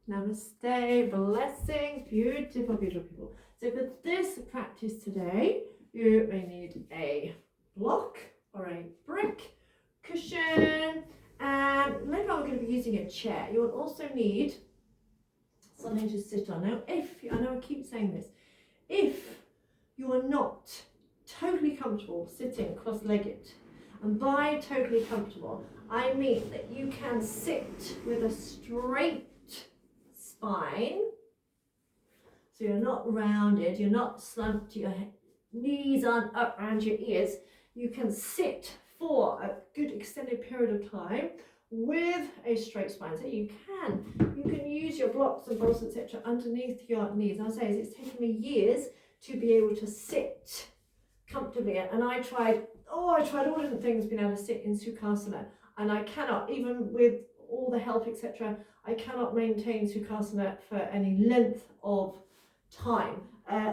Namaste, blessings, beautiful, beautiful people. So for this practice today, you may need a block or a brick, cushion, and later on we're going to be using a chair. You will also need something to sit on. Now, I know I keep saying this, if you are not totally comfortable sitting cross-legged, and by totally comfortable, I mean that you can sit with a straight spine, so you're not rounded, you're not slumped, your knees aren't up around your ears. You can sit for a good extended period of time with a straight spine. So you can use your blocks and bolts, etc., underneath your knees. I'll say it's taken me years to be able to sit comfortably, and I tried all different things, being able to sit in Sukhasana, and I cannot, even with all the help, etc., I cannot maintain Sukhasana for any length of time.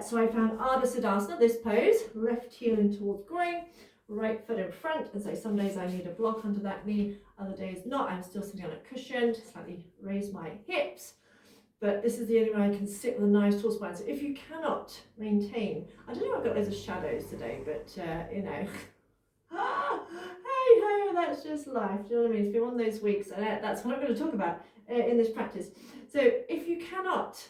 So I found Ardha Siddhasana, this pose, left heel in towards groin, right foot in front, and so some days I need a block under that knee, other days not. I'm still sitting on a cushion to slightly raise my hips, but this is the only way I can sit with a nice tall spine. So if you cannot maintain, I don't know, I've got loads of shadows today, but you know, hey ho, that's just life. Do you know what I mean? It's been one of those weeks, and that's what I'm going to talk about in this practice. So if you cannot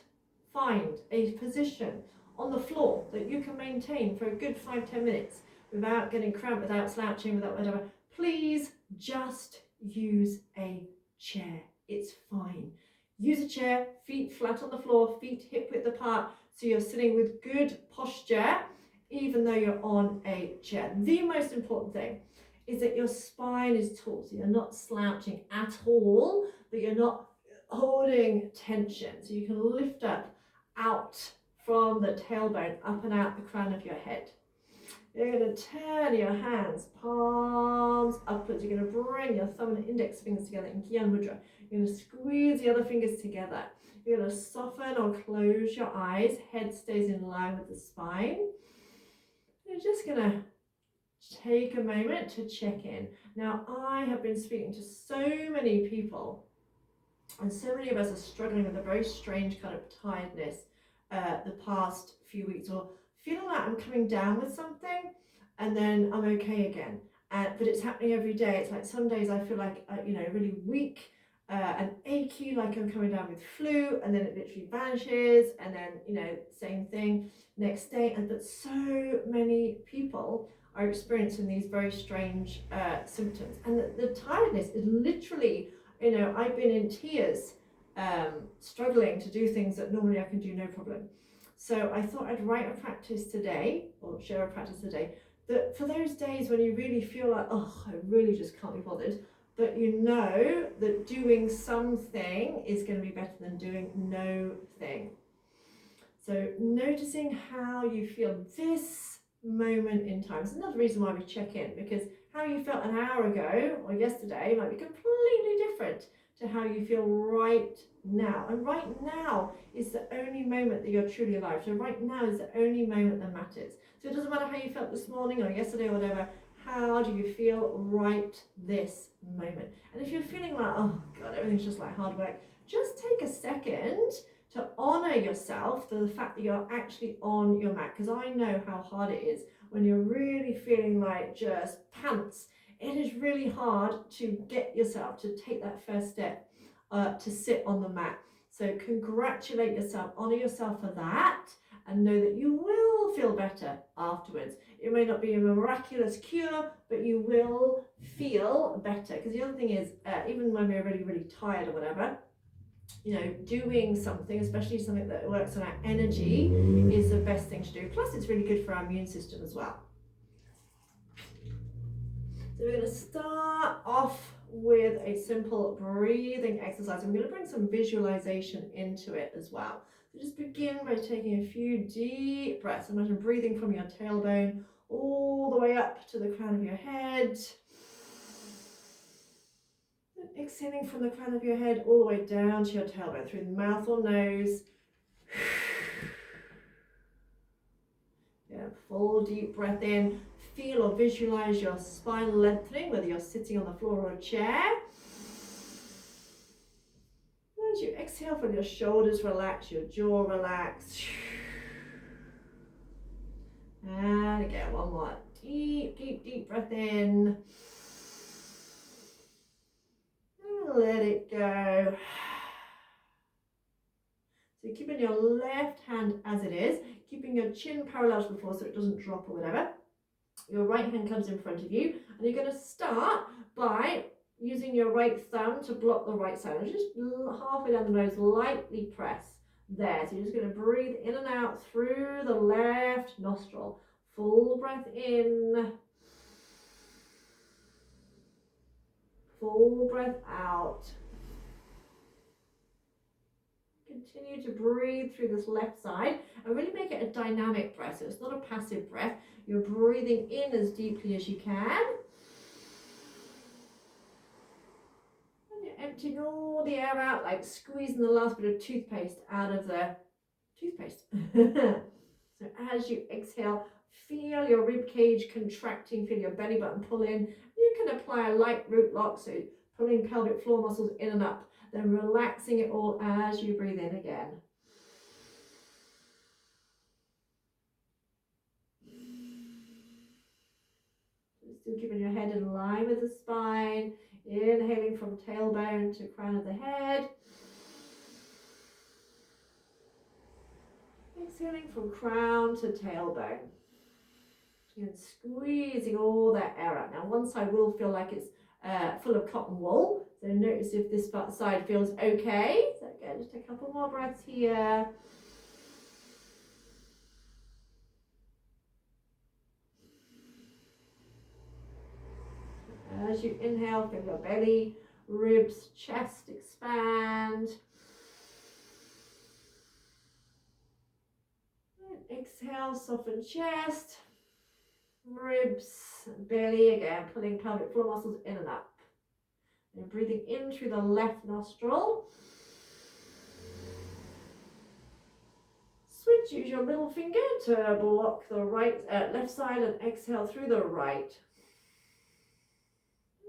find a position on the floor that you can maintain for a good 5-10 minutes without getting cramped, without slouching, without whatever, please just use a chair. It's fine. Use a chair, feet flat on the floor, feet hip width apart, so you're sitting with good posture, even though you're on a chair. The most important thing is that your spine is taut, so you're not slouching at all, but you're not holding tension. So you can lift up out from the tailbone, up and out the crown of your head. You're going to turn your hands, palms upwards. You're going to bring your thumb and index fingers together in Gyan Mudra. You're going to squeeze the other fingers together. You're going to soften or close your eyes. Head stays in line with the spine. You're just going to take a moment to check in. Now, I have been speaking to so many people, and so many of us are struggling with a very strange kind of tiredness the past few weeks, or feeling like I'm coming down with something and then I'm okay again. But it's happening every day. It's like some days I feel like, really weak and achy, like I'm coming down with flu, and then it literally vanishes, and then, same thing next day. But so many people are experiencing these very strange symptoms. And the tiredness is literally, I've been in tears, struggling to do things that normally I can do no problem. So I thought I'd write a practice today, or share a practice today, that for those days when you really feel like, oh, I really just can't be bothered, but you know that doing something is going to be better than doing no thing. So noticing how you feel this moment in time. It's another reason why we check in, because how you felt an hour ago or yesterday might be completely different to how you feel right now. And right now is the only moment that you're truly alive. So right now is the only moment that matters. So it doesn't matter how you felt this morning or yesterday or whatever. How do you feel right this moment? And if you're feeling like, oh God, everything's just like hard work, just take a second to honor yourself for the fact that you're actually on your mat. Because I know how hard it is when you're really feeling like just pants. It is really hard to get yourself to take that first step to sit on the mat. So congratulate yourself, honor yourself for that, and know that you will feel better afterwards. It may not be a miraculous cure, but you will feel better. Because the other thing is, even when we're really, really tired or whatever, doing something, especially something that works on our energy, is the best thing to do. Plus, it's really good for our immune system as well. So we're going to start off with a simple breathing exercise. I'm going to bring some visualization into it as well. So just begin by taking a few deep breaths. Imagine breathing from your tailbone all the way up to the crown of your head. And exhaling from the crown of your head all the way down to your tailbone through the mouth or nose. Yeah, full deep breath in. Feel or visualize your spine lengthening, whether you're sitting on the floor or a chair. As you exhale, feel your shoulders relax, your jaw relax. And again, one more. Deep, deep, deep breath in. And let it go. So keeping your left hand as it is, keeping your chin parallel to the floor so it doesn't drop or whatever. Your right hand comes in front of you, and you're going to start by using your right thumb to block the right side. And just halfway down the nose, lightly press there. So you're just going to breathe in and out through the left nostril. Full breath in. Full breath out. Continue to breathe through this left side and really make it a dynamic breath. So it's not a passive breath. You're breathing in as deeply as you can. And you're emptying all the air out, like squeezing the last bit of toothpaste out of the toothpaste. So as you exhale, feel your rib cage contracting, feel your belly button pull in. You can apply a light root lock, so pulling pelvic floor muscles in and up, then relaxing it all as you breathe in again. Still keeping your head in line with the spine, inhaling from tailbone to crown of the head. Exhaling from crown to tailbone. And squeezing all that air out. Now one side will feel like it's full of cotton wool, so notice if this side feels okay. So again, just a couple more breaths here. As you inhale, feel your belly, ribs, chest expand. And exhale, soften chest, ribs, belly, again, pulling pelvic floor muscles in and up. And breathing in through the left nostril. Switch, use your middle finger to block the left side and exhale through the right.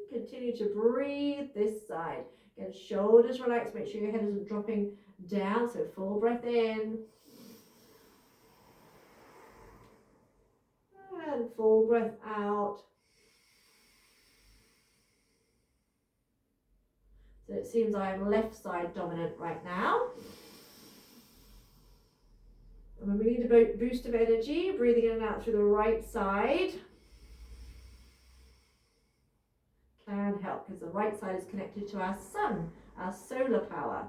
Continue to breathe this side. Again, shoulders relax, make sure your head isn't dropping down, so full breath in. And full breath out. So it seems I'm left side dominant right now. And when we need a boost of energy, breathing in and out through the right side can help, because the right side is connected to our sun, our solar power.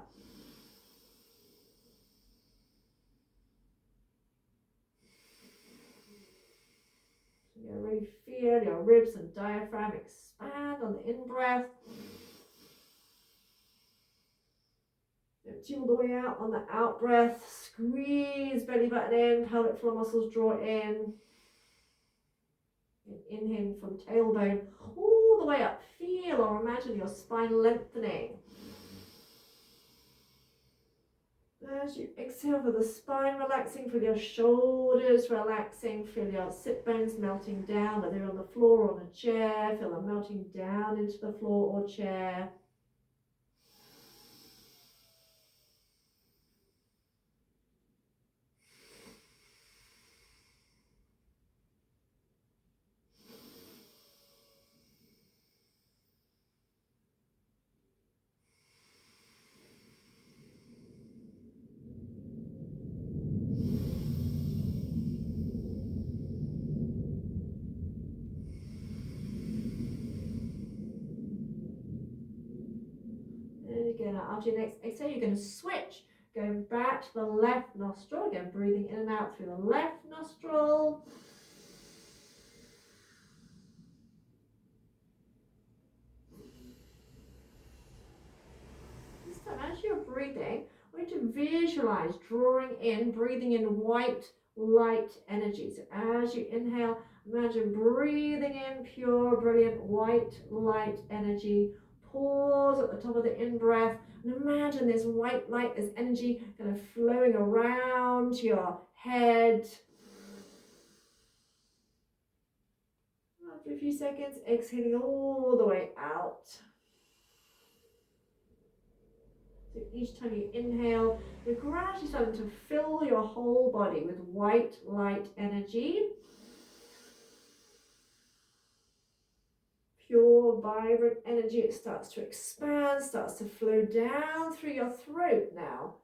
You really feel your ribs and diaphragm expand on the in-breath. Empty all the way out on the out-breath. Squeeze belly button in, pelvic floor muscles draw in. And inhale from tailbone all the way up. Feel or imagine your spine lengthening. As you exhale, feel the spine relaxing, feel your shoulders relaxing, feel your sit bones melting down, whether you're on the floor or on a chair, feel them melting down into the floor or chair. Again, after your next exhale, you're going to switch, going back to the left nostril, again breathing in and out through the left nostril. This time, as you're breathing, I want you to visualize drawing in, breathing in white light energy. So as you inhale, imagine breathing in pure, brilliant white light energy. Pause at the top of the in-breath and imagine this white light, this energy kind of flowing around your head. After a few seconds, exhaling all the way out. So each time you inhale, you're gradually starting to fill your whole body with white light energy. Pure, vibrant energy. It starts to expand, starts to flow down through your throat now.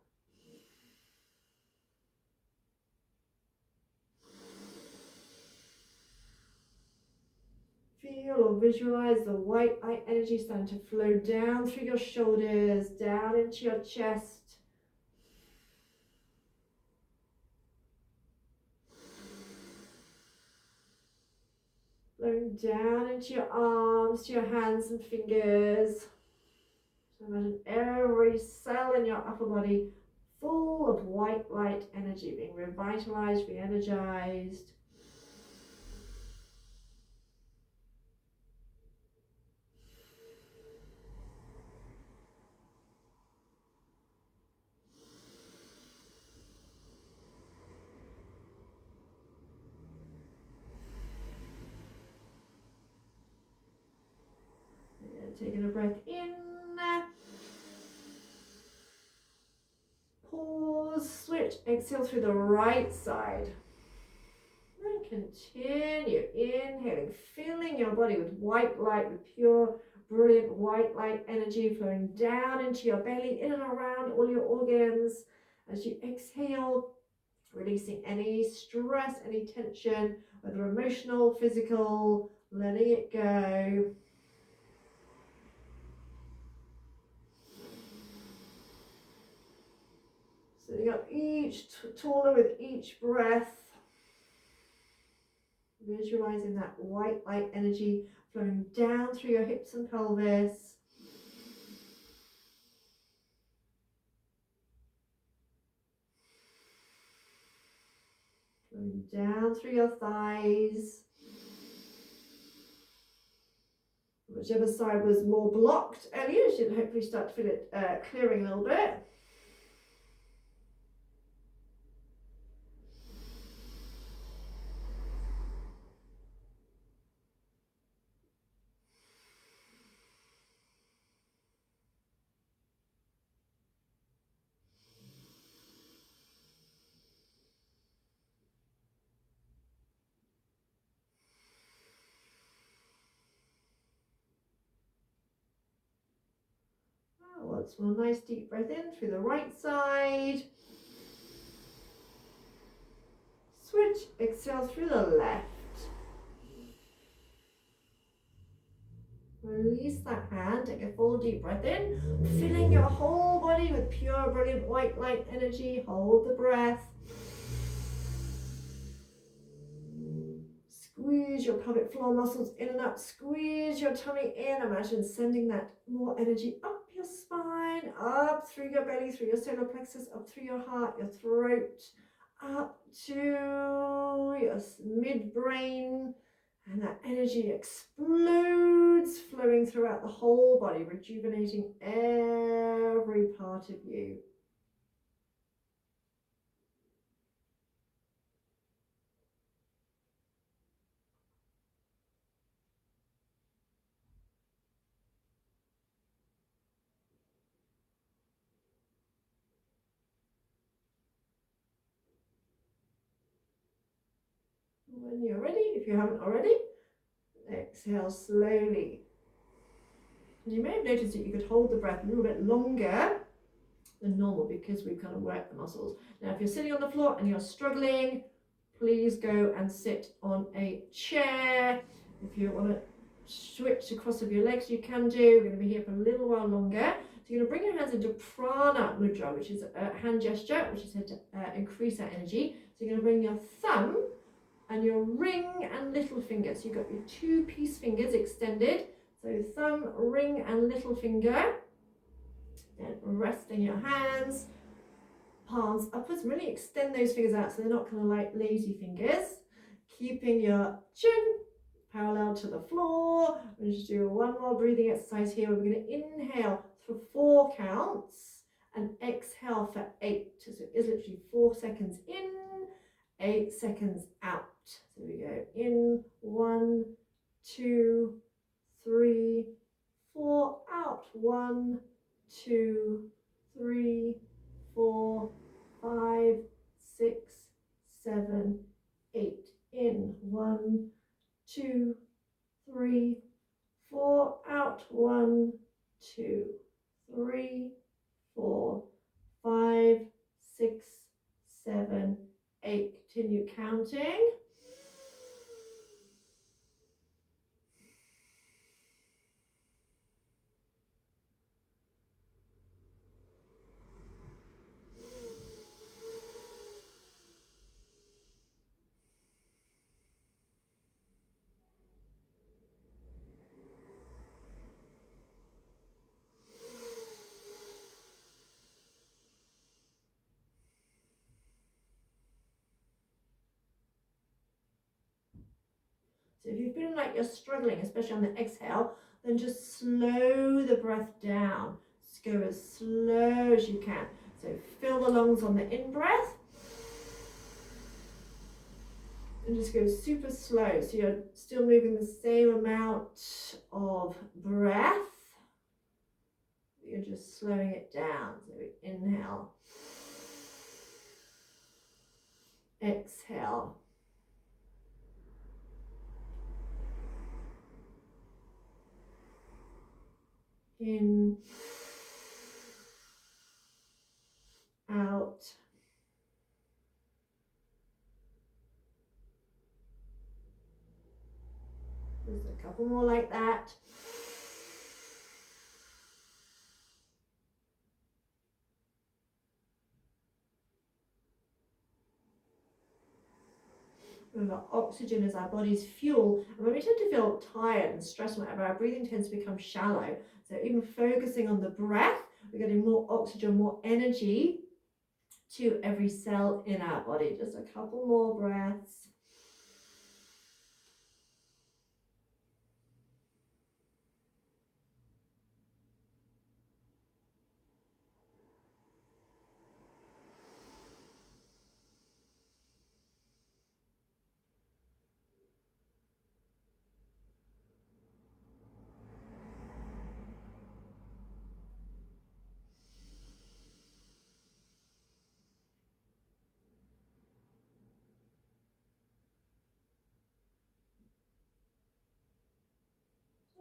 Feel or visualize the white light energy starting to flow down through your shoulders, down into your chest. Flowing down into your arms, to your hands and fingers. So imagine every cell in your upper body full of white light energy, being revitalized, re-energized. And taking a breath in. Pause, switch, exhale through the right side. And continue inhaling, filling your body with white light, with pure, brilliant white light energy flowing down into your belly, in and around all your organs. As you exhale, releasing any stress, any tension, whether emotional, physical, letting it go. Sitting up each taller with each breath. Visualizing that white light energy flowing down through your hips and pelvis. Flowing down through your thighs. Whichever side was more blocked earlier, you should hopefully start to feel it clearing a little bit. Once more, nice deep breath in through the right side. Switch, exhale through the left. Release that hand, take a full deep breath in, filling your whole body with pure, brilliant white light energy. Hold the breath. Squeeze your pelvic floor muscles in and up. Squeeze your tummy in. Imagine sending that more energy up your spine, up through your belly, through your solar plexus, up through your heart, your throat, up to your midbrain. And that energy explodes, flowing throughout the whole body, rejuvenating every part of you. When you're ready, if you haven't already, exhale slowly. And you may have noticed that you could hold the breath a little bit longer than normal because we've kind of worked the muscles. Now, if you're sitting on the floor and you're struggling, please go and sit on a chair. If you want to switch across of your legs, you can do. We're going to be here for a little while longer. So you're going to bring your hands into prana mudra, which is a hand gesture, which is to increase our energy. So you're going to bring your thumb and your ring and little finger. So you've got your two peace fingers extended. So thumb, ring and little finger. Then resting your hands, palms upwards. Really extend those fingers out so they're not kind of like lazy fingers. Keeping your chin parallel to the floor. We'll just do one more breathing exercise here. We're going to inhale for 4 counts and exhale for 8. So it is literally 4 seconds in, 8 seconds out. So we go in, 1, 2, 3, 4, out, 1, 2, 3, 4, 5, 6, 7, 8. In 1, 2, 3, 4. Out 1, 2, 3, 4, 5, 6, 7, 8. Continue counting. So if you feel like you're struggling, especially on the exhale, then just slow the breath down. Just go as slow as you can. So fill the lungs on the in-breath. And just go super slow. So you're still moving the same amount of breath. You're just slowing it down. So inhale. Exhale. In, out, just a couple more like that. Remember, oxygen is our body's fuel, and when we tend to feel tired and stressed and whatever, our breathing tends to become shallow. So even focusing on the breath, we're getting more oxygen, more energy to every cell in our body. Just a couple more breaths.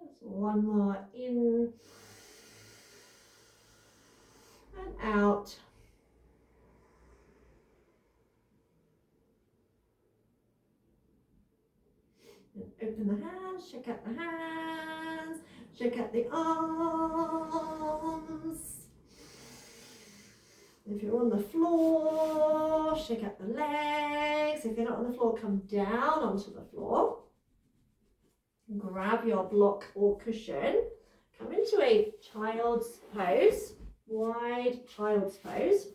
Just one more in and out. And open the hands, check out the hands, check out the arms. If you're on the floor, shake out the legs. If you're not on the floor, come down onto the floor. Grab your block or cushion. Come into a child's pose, wide child's pose.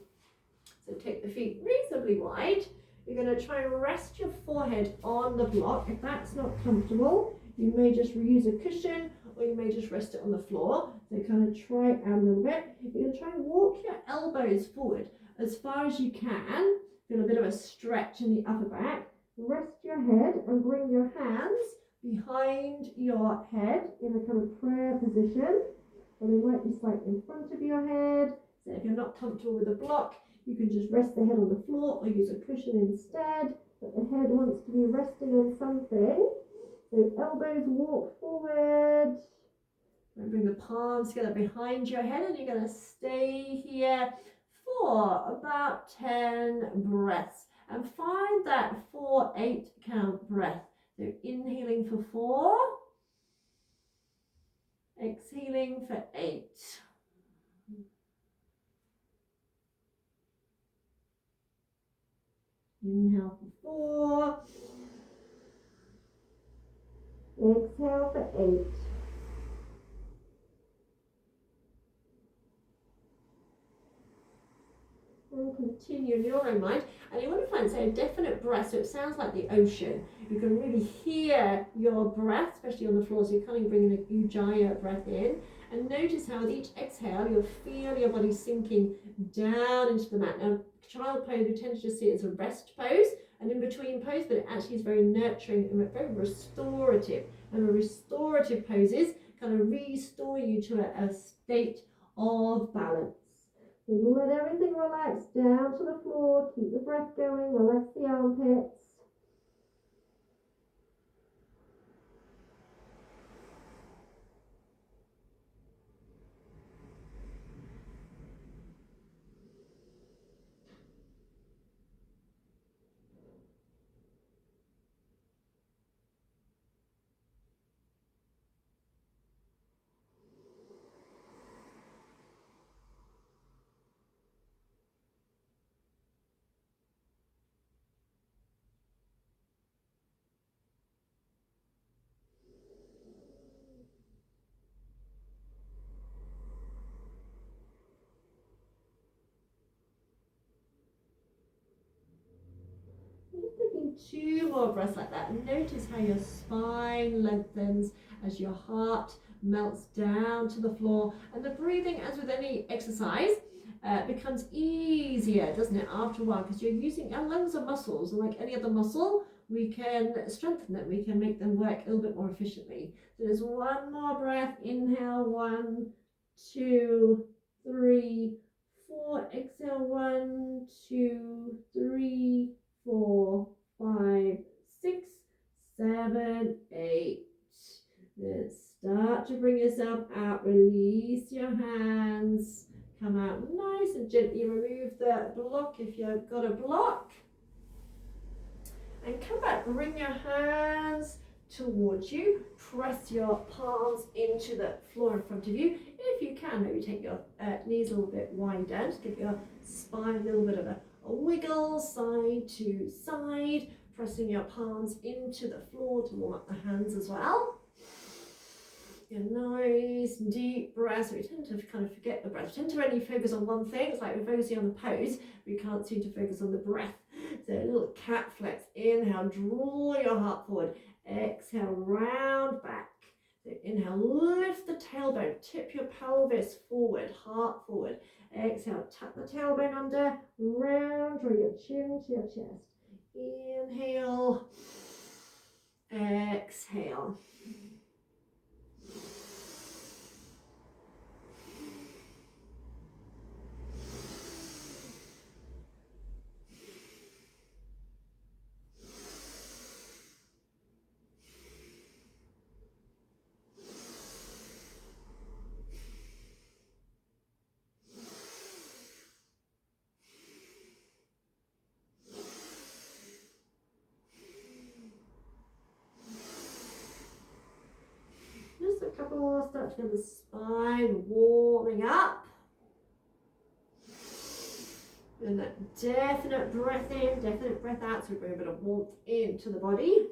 So take the feet reasonably wide. You're going to try and rest your forehead on the block. If that's not comfortable, you may just reuse a cushion or you may just rest it on the floor. So kind of try it out a little bit. You're going to try and walk your elbows forward as far as you can. Feel a bit of a stretch in the upper back. Rest your head and bring your hands behind your head in a kind of prayer position. And they might be slightly in front of your head. So if you're not comfortable with a block, you can just rest the head on the floor or use a cushion instead. But the head wants to be resting on something. So elbows walk forward. And bring the palms together behind your head, and you're going to stay here for about 10 breaths. And find that 4-8 count breath. So inhaling for 4, exhaling for 8. Inhale for 4, exhale for 8. And continue in your own mind. And you want to find, say, a definite breath, so it sounds like the ocean. You can really hear your breath, especially on the floor, so you're kind of bringing a ujjayi breath in. And notice how with each exhale, you'll feel your body sinking down into the mat. Now, child pose, we tend to just see it as a rest pose, an in-between pose, but it actually is very nurturing and very restorative. And the restorative poses kind of restore you to a state of balance. Let everything relax down to the floor. Keep the breath going. Relax the armpits. Just taking 2 more breaths like that. Notice how your spine lengthens as your heart melts down to the floor, and the breathing, as with any exercise, becomes easier, doesn't it, after a while, because you're using our lungs are muscles, and like any other muscle, we can strengthen them, we can make them work a little bit more efficiently. So there's 1 more breath. Inhale, 1, 2, 3, 4. Exhale, 1, 2, 3, 4, 5, 6, 7, 8. Then start to bring yourself out. Release your hands. Come out nice and gently. Remove the block if you've got a block. And come back. Bring your hands towards you. Press your palms into the floor in front of you. If you can, maybe take your knees a little bit wider. Just give your spine a little bit of a wiggle side to side. Pressing your palms into the floor to warm up the hands as well. A nice deep breath. We tend to kind of forget the breath. We tend to only focus on one thing. It's like we're focusing on the pose, but we can't seem to focus on the breath. So a little cat flex. Inhale, draw your heart forward. Exhale, round back. So inhale, lift the tailbone. Tip your pelvis forward, heart forward. Exhale, tuck the tailbone under. Round, draw your chin to your chest. Inhale. Exhale. Just a couple more. Start to get the spine warming up. And that definite breath in, definite breath out, so we bring a bit of warmth into the body.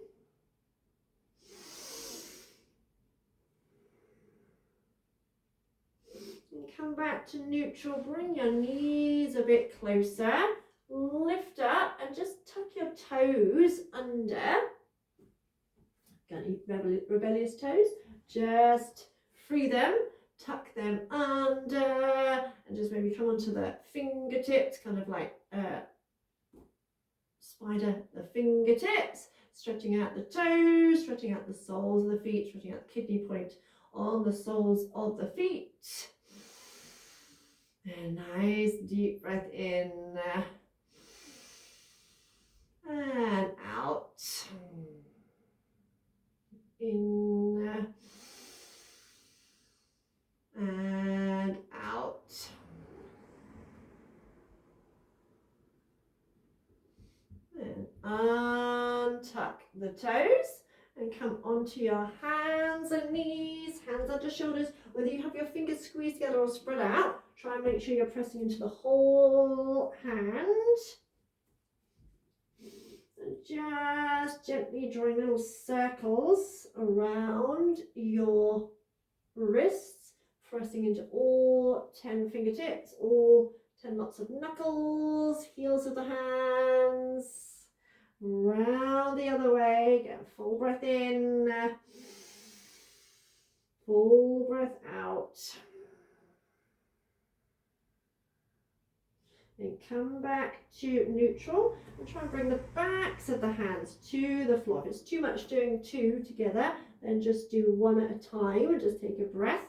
And come back to neutral. Bring your knees a bit closer. Lift up and just tuck your toes under. Got any rebellious toes? Just free them, tuck them under, and just maybe come onto the fingertips, kind of like spider the fingertips, stretching out the toes, stretching out the soles of the feet, stretching out the kidney point on the soles of the feet. And nice deep breath in and out. In and out. And untuck the toes and come onto your hands and knees, hands under shoulders. Whether you have your fingers squeezed together or spread out, try and make sure you're pressing into the whole hand. And just gently drawing little circles around your wrists, pressing into all 10 fingertips, all 10 lots of knuckles, heels of the hands, round the other way. Get a full breath in, full breath out. Then come back to neutral and try and bring the backs of the hands to the floor. If it's too much doing 2 together, then just do 1 at a time and just take a breath.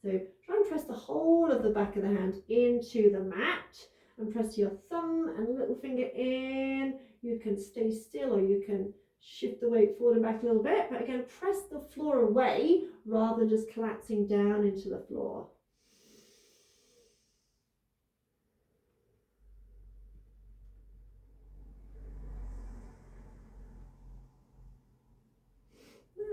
So try and press the whole of the back of the hand into the mat and press your thumb and little finger in. You can stay still or you can shift the weight forward and back a little bit, but again, press the floor away rather than just collapsing down into the floor.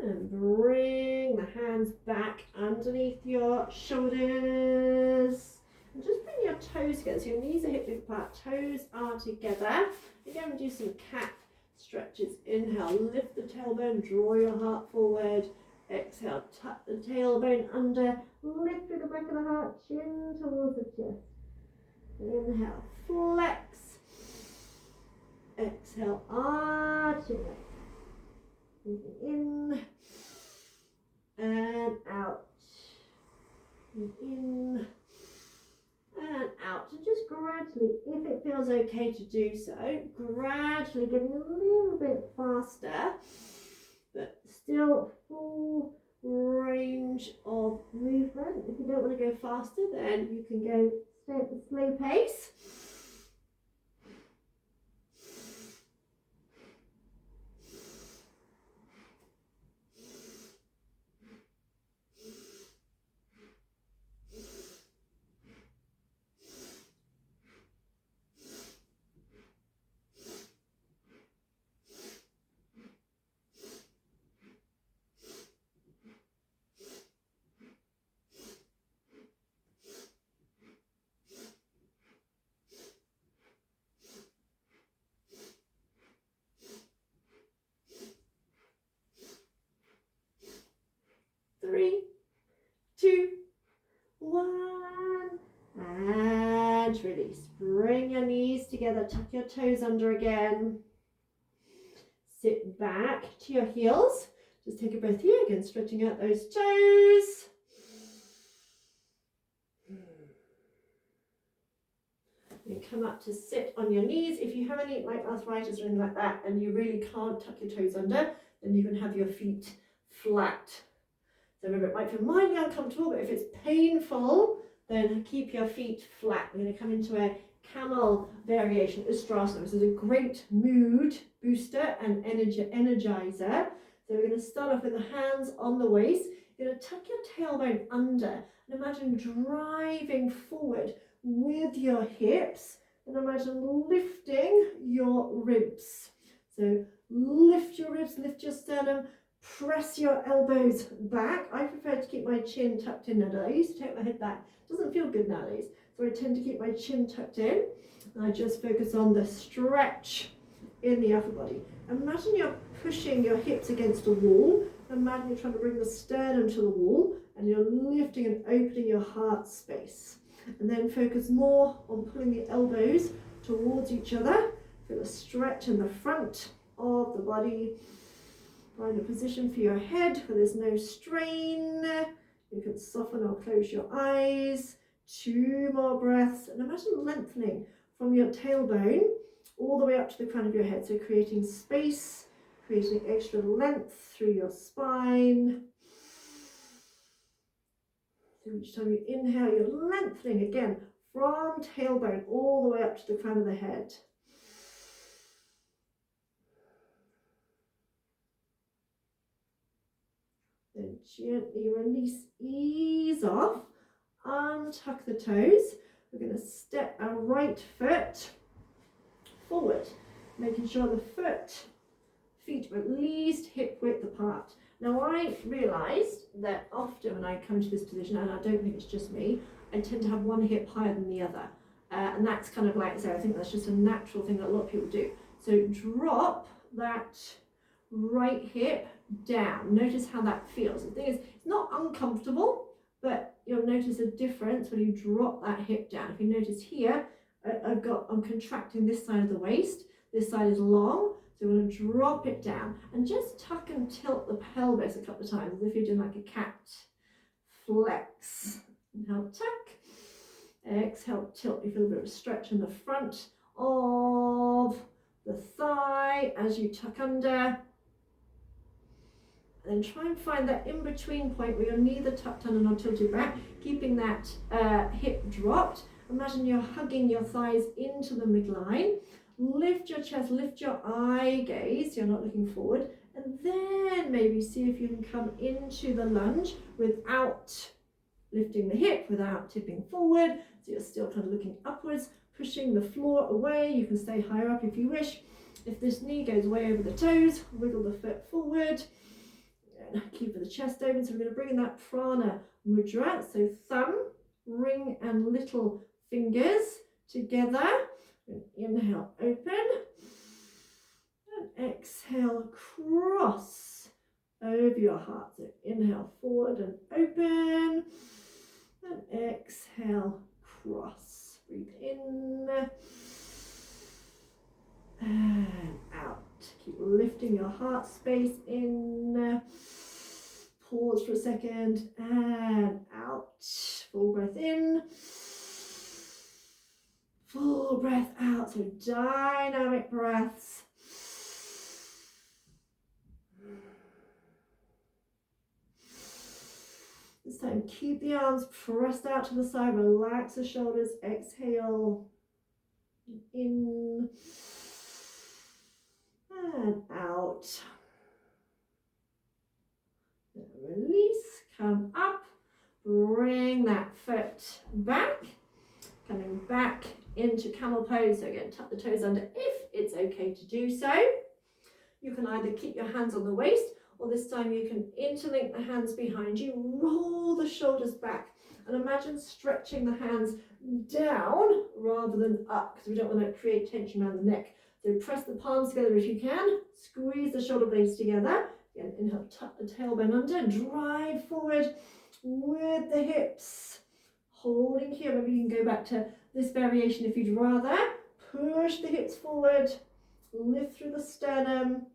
And bring the hands back underneath your shoulders. And just bring your toes together. So your knees are hip width apart, toes are together. Again, do some cat stretches. Inhale, lift the tailbone, draw your heart forward. Exhale, tuck the tailbone under, lift through the back of the heart, chin towards the chest. Inhale, flex. Exhale, arch your neck. In and out. In and out. And just gradually, if it feels okay to do so, gradually getting a little bit faster, but still full range of movement. If you don't want to go faster, then you can go stay at the slow pace. Three, two, one, and release. Bring your knees together, tuck your toes under again. Sit back to your heels. Just take a breath here again, stretching out those toes. And come up to sit on your knees. If you have any like arthritis or anything like that and you really can't tuck your toes under, then you can have your feet flat. So remember, it might feel mildly uncomfortable, but if it's painful, then keep your feet flat. We're going to come into a camel variation, USTRASANA. This is a great mood booster and energizer. So we're going to start off with the hands on the waist. You're going to tuck your tailbone under and imagine driving forward with your hips, and imagine lifting your ribs. So lift your ribs, lift your sternum, press your elbows back. I prefer to keep my chin tucked in nowadays. I used to take my head back. It doesn't feel good nowadays. So I tend to keep my chin tucked in. And I just focus on the stretch in the upper body. Imagine you're pushing your hips against a wall. Imagine you're trying to bring the sternum to the wall and you're lifting and opening your heart space. And then focus more on pulling the elbows towards each other. Feel a stretch in the front of the body. Find a position for your head where there's no strain. You can soften or close your eyes. 2 more breaths. And imagine lengthening from your tailbone all the way up to the crown of your head. So creating space, creating extra length through your spine. So each time you inhale, you're lengthening again from tailbone all the way up to the crown of the head. Then gently release, ease off, untuck the toes. We're going to step our right foot forward, making sure the feet are at least hip width apart. Now I realised that often when I come to this position, and I don't think it's just me, I tend to have one hip higher than the other. And that's kind of like, so I think that's just a natural thing that a lot of people do. So drop that right hip down. Notice how that feels. The thing is, it's not uncomfortable, but you'll notice a difference when you drop that hip down. If you notice here, I'm contracting this side of the waist. This side is long. So we're going to drop it down and just tuck and tilt the pelvis a couple of times as if you're doing like a cat. Flex. Inhale, tuck. Exhale, tilt. You feel a bit of a stretch in the front of the thigh as you tuck under. And then try and find that in-between point where you're neither tucked under nor tilted back, keeping that hip dropped. Imagine you're hugging your thighs into the midline. Lift your chest, lift your eye gaze, you're not looking forward. And then maybe see if you can come into the lunge without lifting the hip, without tipping forward. So you're still kind of looking upwards, pushing the floor away. You can stay higher up if you wish. If this knee goes way over the toes, wiggle the foot forward. And keep the chest open. So we're going to bring in that prana mudra. So thumb, ring and little fingers together. And inhale, open. And exhale, cross over your heart. So inhale, forward and open. And exhale, cross. Breathe in. And out. Keep lifting your heart space in. Pause for a second and out. Full breath in. Full breath out. So dynamic breaths. This time keep the arms pressed out to the side. Relax the shoulders. Exhale. In. And out. Release, come up, bring that foot back, coming back into camel pose. So again, tuck the toes under if it's okay to do so. You can either keep your hands on the waist, or this time you can interlink the hands behind you, roll the shoulders back, and imagine stretching the hands down rather than up, because we don't want to create tension around the neck. So press the palms together if you can, squeeze the shoulder blades together. Again, inhale, tuck the tailbone under, drive forward with the hips. Holding here, maybe you can go back to this variation if you'd rather. Push the hips forward, lift through the sternum,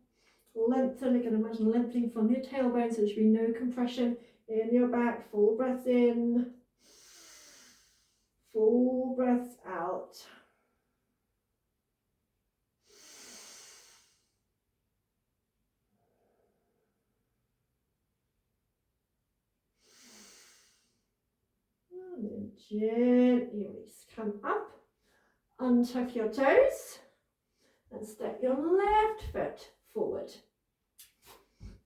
lengthen. Again, imagine lengthening from your tailbone, so there should be no compression in your back. Full breath in, full breath out. And gently release. Come up, untuck your toes, and step your left foot forward.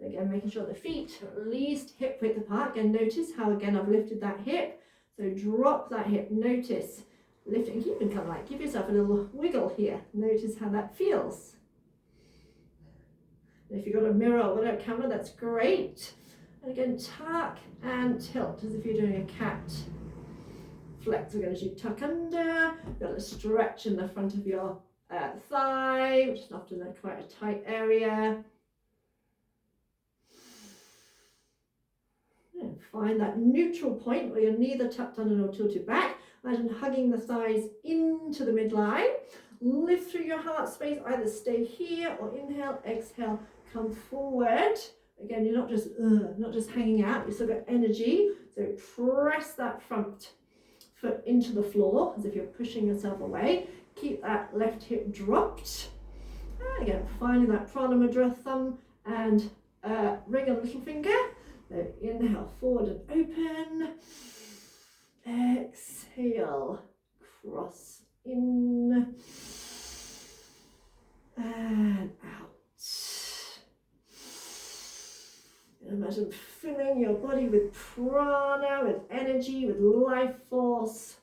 Again, making sure the feet are at least hip width apart. Again, notice how again I've lifted that hip. So drop that hip. Notice lifting. Keep it kind of like give yourself a little wiggle here. Notice how that feels. And if you've got a mirror or whatever camera, that's great. And again, tuck and tilt as if you're doing a cat. Flex again as you tuck under. You've got a stretch in the front of your thigh, which is often quite a tight area. And find that neutral point where you're neither tucked under nor tilted back. Imagine hugging the thighs into the midline. Lift through your heart space. Either stay here or inhale, exhale, come forward. Again, you're not just hanging out. You've still got energy. So press that front foot into the floor as if you're pushing yourself away. Keep that left hip dropped. And again, finding that prana mudra, thumb and ring a little finger. So inhale, forward and open. Exhale, cross in and out. Imagine filling your body with prana, with energy, with life force.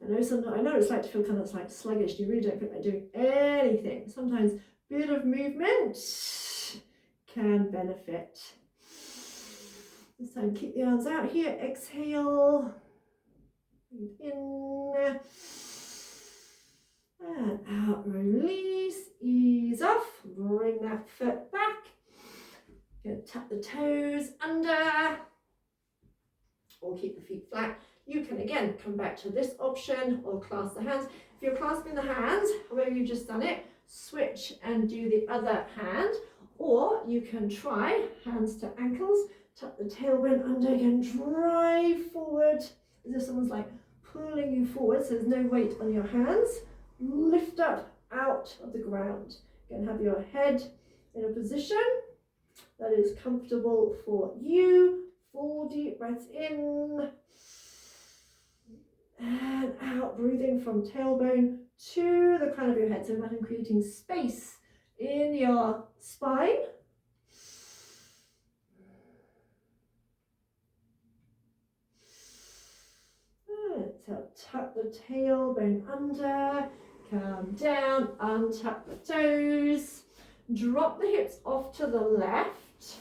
I know it's like to feel kind of like sluggish. You really don't feel like doing anything. Sometimes a bit of movement can benefit. This time keep the arms out here. Exhale. Breathe in. And out. Release. Ease off. Bring that foot back. Going to tap the toes under, or keep the feet flat. You can again come back to this option or clasp the hands. If you're clasping the hands, however you've just done it, switch and do the other hand, or you can try hands to ankles, tuck the tailbone under again, drive forward as if someone's like pulling you forward, so there's no weight on your hands. Lift up out of the ground. Again, have your head in a position. that is comfortable for you. 4 deep breaths in and out, breathing from tailbone to the crown of your head. So imagine creating space in your spine. So tuck the tailbone under, come down, untuck the toes, drop the hips off to the left,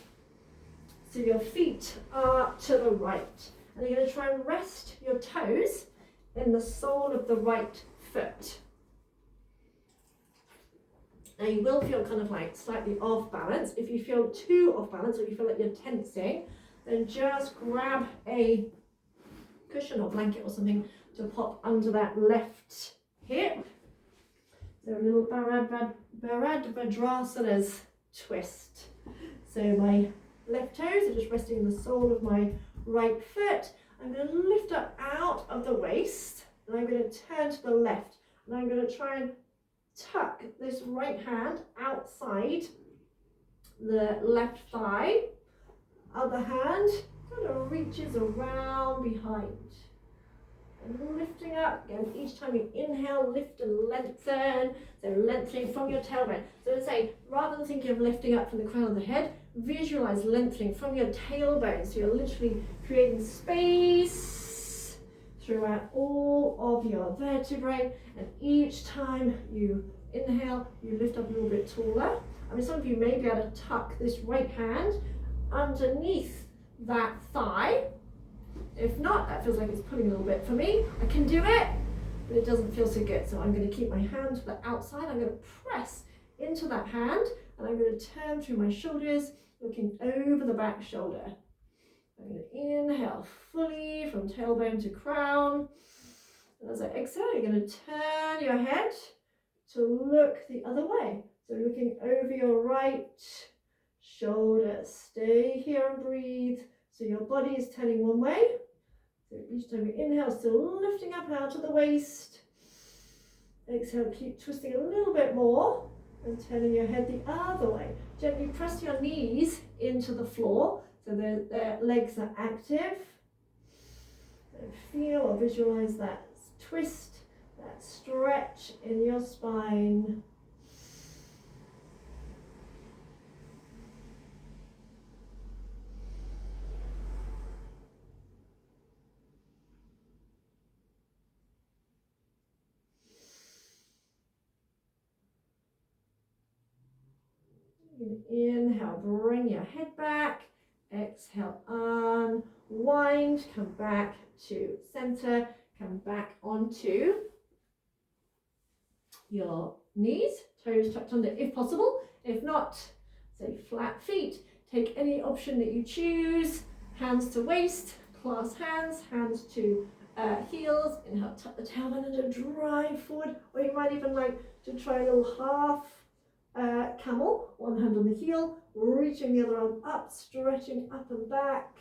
so your feet are to the right. And you're going to try and rest your toes in the sole of the right foot. Now you will feel kind of like slightly off balance. If you feel too off balance or you feel like you're tensing, then just grab a cushion or blanket or something to pop under that left hip. So a little Bhadrasana's twist. So my left toes are just resting in the sole of my right foot. I'm going to lift up out of the waist and I'm going to turn to the left. And I'm going to try and tuck this right hand outside the left thigh. Other hand kind of reaches around behind. And lifting up again, each time you inhale, lift and lengthen. So lengthening from your tailbone. So to say, rather than thinking of lifting up from the crown of the head, visualize lengthening from your tailbone. So you're literally creating space throughout all of your vertebrae. And each time you inhale, you lift up a little bit taller. I mean, some of you may be able to tuck this right hand underneath that thigh. If not, that feels like it's pulling a little bit. For me, I can do it, but it doesn't feel so good. So I'm going to keep my hand to the outside. I'm going to press into that hand and I'm going to turn through my shoulders, looking over the back shoulder. I'm going to inhale fully from tailbone to crown. And as I exhale, you're going to turn your head to look the other way. So looking over your right shoulder. Stay here and breathe. So your body is turning one way. So each time you inhale, still lifting up out of the waist. Exhale, keep twisting a little bit more and turning your head the other way. Gently press your knees into the floor so their legs are active. And feel or visualize that twist, that stretch in your spine. Inhale, bring your head back. Exhale, unwind, come back to center, come back onto your knees, toes tucked under if possible. If not, say flat feet. Take any option that you choose. Hands to waist, clasp hands, hands to heels. Inhale, tuck the tailbone under, drive forward. Or you might even like to try a little half camel, one hand on the heel, reaching the other arm up, stretching up and back.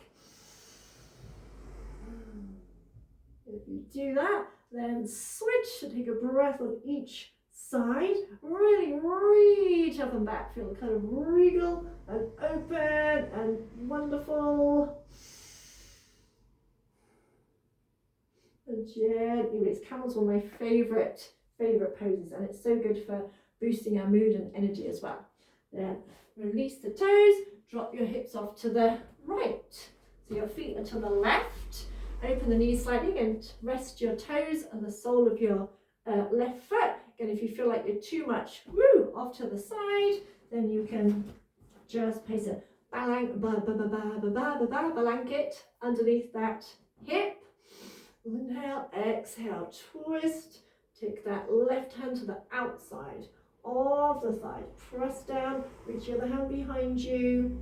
If you do that, then switch to take a breath on each side. Really reach up and back. Feel kind of regal and open and wonderful. And gently release. Camel's one of my favorite poses, and it's so good for boosting our mood and energy as well. Then release the toes, drop your hips off to the right. So your feet are to the left. Open the knees slightly and rest your toes on the sole of your left foot. Again, if you feel like you're too much off to the side, then you can just place a blanket underneath that hip. Inhale, exhale, twist. Take that left hand to the outside of the thigh. Press down, reach your other hand behind you.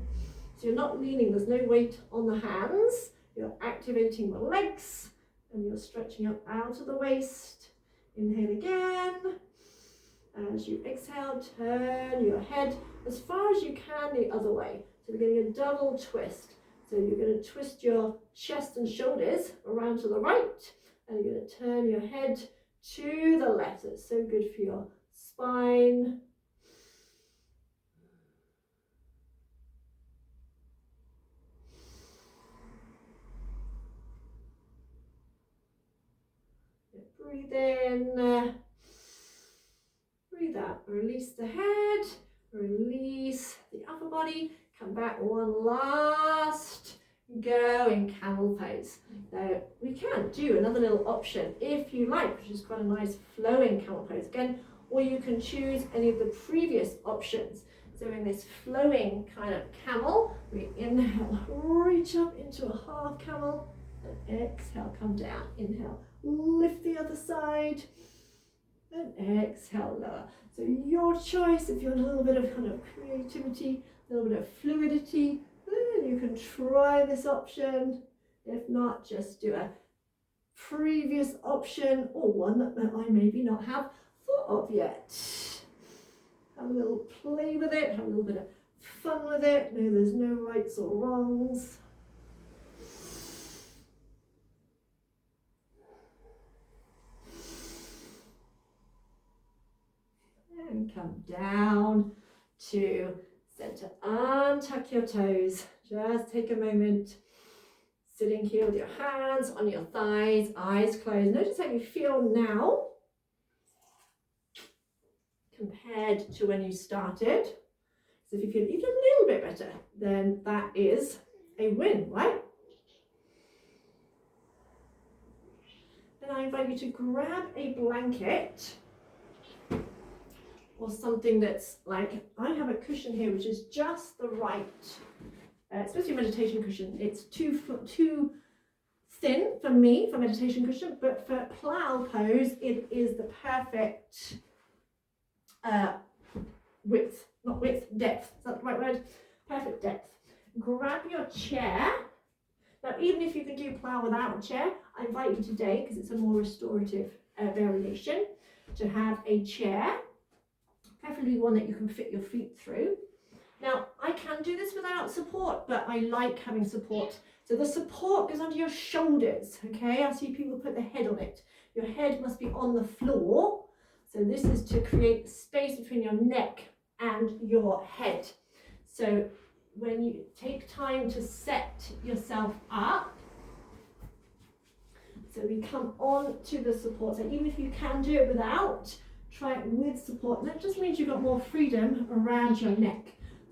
So you're not leaning, there's no weight on the hands. You're activating the legs and you're stretching up out of the waist. Inhale again. As you exhale, turn your head as far as you can the other way. So we're getting a double twist. So you're going to twist your chest and shoulders around to the right, and you're going to turn your head to the left. It's so good for your spine. Breathe in, breathe out, release the head, release the upper body, come back one last go in camel pose. Now we can do another little option if you like, which is quite a nice flowing camel pose again, or you can choose any of the previous options. So in this flowing kind of camel, we inhale, reach up into a half camel, and exhale, come down, inhale, lift the other side, and exhale, lower. So your choice, if you want a little bit of kind of creativity, a little bit of fluidity, then you can try this option. If not, just do a previous option or one that I maybe not have thought of yet. Have a little play with it, have a little bit of fun with it. No, there's no rights or wrongs. And come down to center. Untuck your toes. Just take a moment. Sitting here with your hands on your thighs, eyes closed. Notice how you feel now compared to when you started. So if you feel even a little bit better, then that is a win, right? Then I invite you to grab a blanket or something that's like, I have a cushion here which is just the right, especially a meditation cushion. It's too thin for me, for meditation cushion, but for plow pose, it is the perfect width, not width, depth. Is that the right word? Perfect depth. Grab your chair. Now, even if you can do plow without a chair, I invite you today, because it's a more restorative variation, to have a chair, preferably one that you can fit your feet through. Now, I can do this without support, but I like having support. So the support goes under your shoulders, okay? I see people put their head on it. Your head must be on the floor. So this is to create space between your neck and your head. So when you take time to set yourself up, so we come on to the support. So even if you can do it without, try it with support. That just means you've got more freedom around your neck.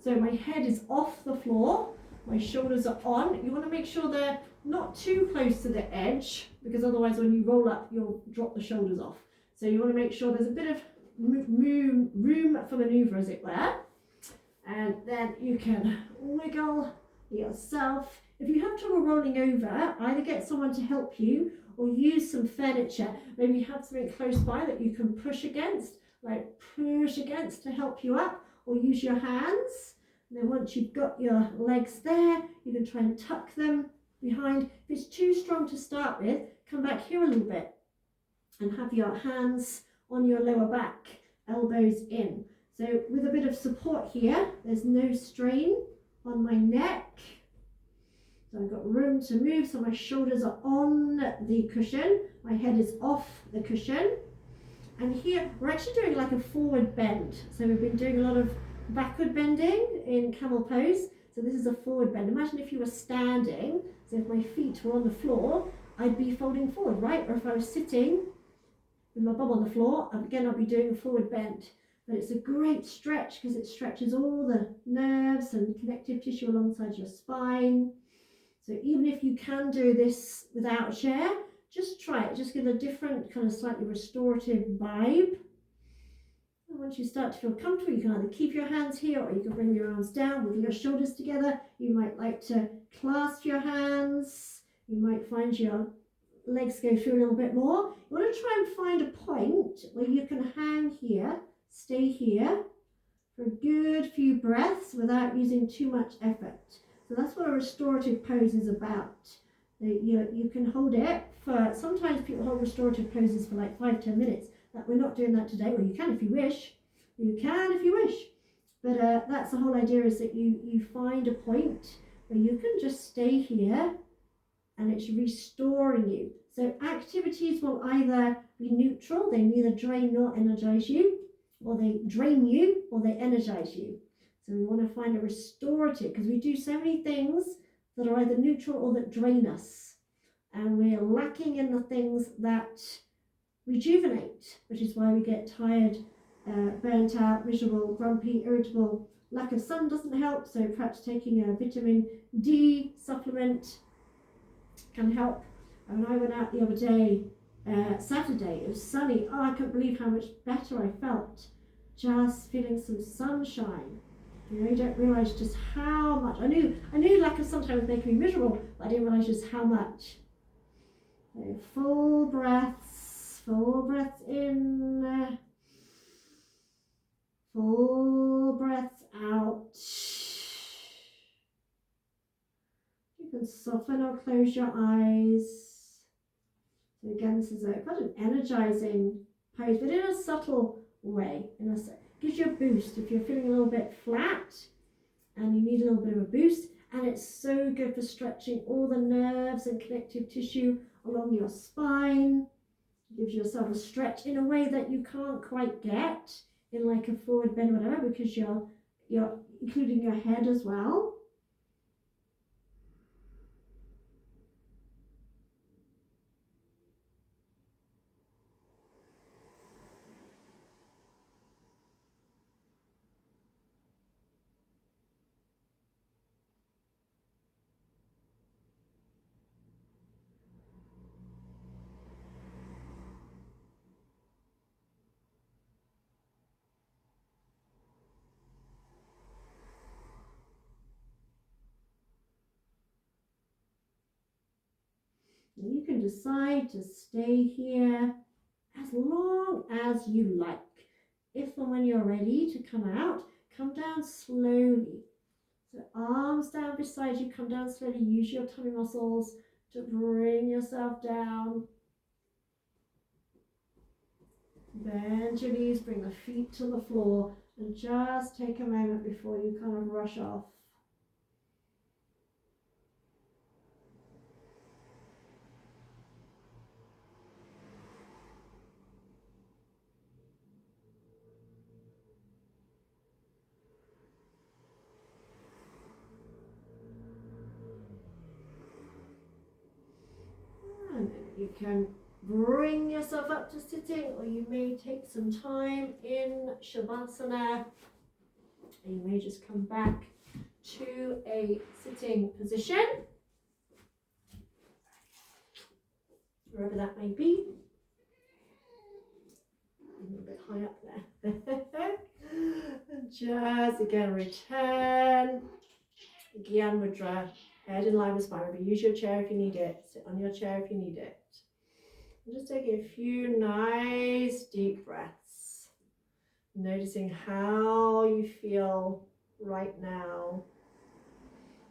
So my head is off the floor, my shoulders are on. You want to make sure they're not too close to the edge, because otherwise when you roll up, you'll drop the shoulders off. So you want to make sure there's a bit of room for maneuver, as it were. And then you can wiggle yourself. If you have trouble rolling over, either get someone to help you or use some furniture. Maybe you have something close by that you can push against, like push against to help you up, or use your hands. And then once you've got your legs there, you can try and tuck them behind. If it's too strong to start with, come back here a little bit and have your hands on your lower back, elbows in. So with a bit of support here, there's no strain on my neck. So I've got room to move, so my shoulders are on the cushion, my head is off the cushion. And here, we're actually doing like a forward bend. So we've been doing a lot of backward bending in camel pose. So this is a forward bend. Imagine if you were standing, so if my feet were on the floor, I'd be folding forward, right? Or if I was sitting with my bum on the floor, again, I'll be doing a forward bend. But it's a great stretch because it stretches all the nerves and connective tissue alongside your spine. So even if you can do this without a chair, just try it. Just give a different kind of slightly restorative vibe. And once you start to feel comfortable, you can either keep your hands here or you can bring your arms down with your shoulders together. You might like to clasp your hands. You might find your legs go through a little bit more. You want to try and find a point where you can hang here, stay here for a good few breaths without using too much effort. So that's what a restorative pose is about. You can hold it for, sometimes people hold restorative poses for like 5-10 minutes. We're not doing that today. Well, you can if you wish. You can if you wish. But that's the whole idea, is that you find a point where you can just stay here and it's restoring you. So activities will either be neutral, they neither drain nor energize you, or they drain you or they energize you. So we want to find a restorative, because we do so many things that are either neutral or that drain us. And we're lacking in the things that rejuvenate, which is why we get tired, burnt out, miserable, grumpy, irritable. Lack of sun doesn't help, so perhaps taking a vitamin D supplement can help. And I went out the other day, Saturday, it was sunny. Oh, I couldn't believe how much better I felt, just feeling some sunshine. You know, you don't realise just how much. I knew lack of sunshine was making me miserable, but I didn't realise just how much. So full breaths in, full breaths out. You can soften or close your eyes. So again, this is quite an energizing pose, but in a subtle way. Gives you a boost if you're feeling a little bit flat and you need a little bit of a boost. And it's so good for stretching all the nerves and connective tissue along your spine. It gives yourself a stretch in a way that you can't quite get in like a forward bend or whatever, because you're including your head as well. And you can decide to stay here as long as you like. If and when you're ready to come out, come down slowly. So arms down beside you, come down slowly. Use your tummy muscles to bring yourself down. Bend your knees, bring the feet to the floor, and just take a moment before you kind of rush off. And you can bring yourself up to sitting, or you may take some time in Shavasana, and you may just come back to a sitting position, wherever that may be. A little bit high up there. And just again return. Gyan Mudra, head in line with spine. Maybe use your chair if you need it. Sit on your chair if you need it. And just taking a few nice deep breaths. Noticing how you feel right now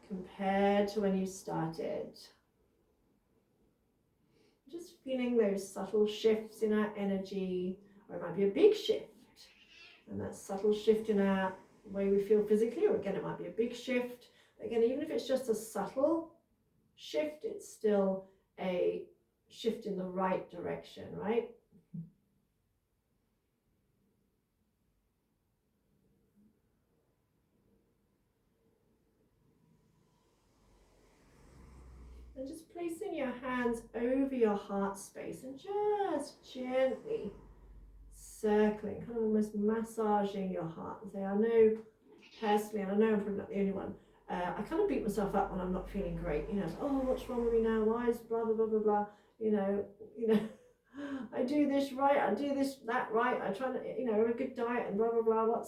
compared to when you started. Just feeling those subtle shifts in our energy, or it might be a big shift. And that subtle shift in our way we feel physically, or again, it might be a big shift. Again, even if it's just a subtle shift, it's still a shift in the right direction, right? And just placing your hands over your heart space and just gently circling, kind of almost massaging your heart. And say, I know personally, and I know I'm probably not the only one, I kind of beat myself up when I'm not feeling great. You know, oh, what's wrong with me now? Why is blah, blah, blah, blah, blah. You know, I do this right, I do this, that right. I try to, a good diet and blah, blah, blah.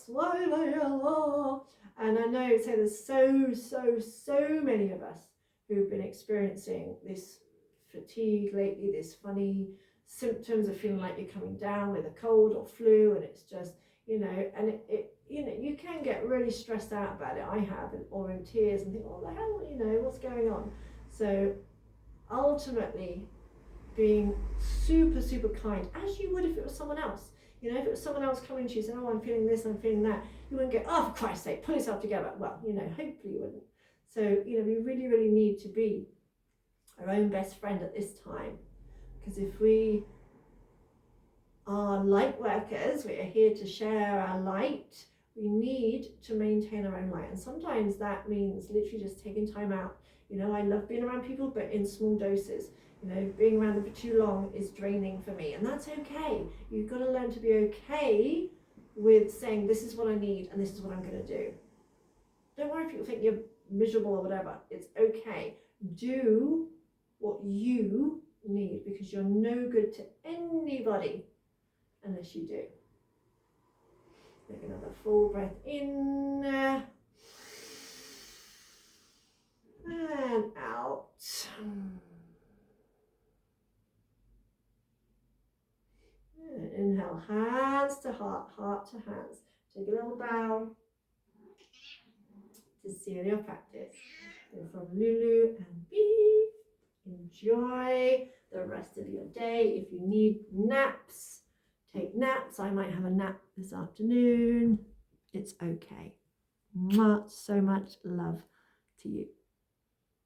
Why am I ill? And I know, so there's so many of us who've been experiencing this fatigue lately, this funny symptoms of feeling like you're coming down with a cold or flu, and it's just, and it you can get really stressed out about it. I have, or in tears and think, what the hell, what's going on? So ultimately being super kind, as you would if it was someone else. If it was someone else coming to you saying, oh, I'm feeling this, I'm feeling that, you wouldn't go, oh, for Christ's sake, pull yourself together. Well, hopefully you wouldn't. So, we really need to be our own best friend at this time, because if we are light workers, we are here to share our light, we need to maintain our own light. And sometimes that means literally just taking time out. I love being around people, but in small doses. You know, being around them for too long is draining for me, and that's okay. You've got to learn to be okay with saying, this is what I need and this is what I'm going to do. Don't worry if people think you're miserable or whatever. It's okay. Do what you need, because you're no good to anybody unless you do. Take another full breath in and out. And inhale, hands to heart, heart to hands. Take a little bow to seal your practice. Go from Lulu and Bee. Enjoy the rest of your day. If you need naps, take naps. I might have a nap this afternoon. It's okay. So much love to you.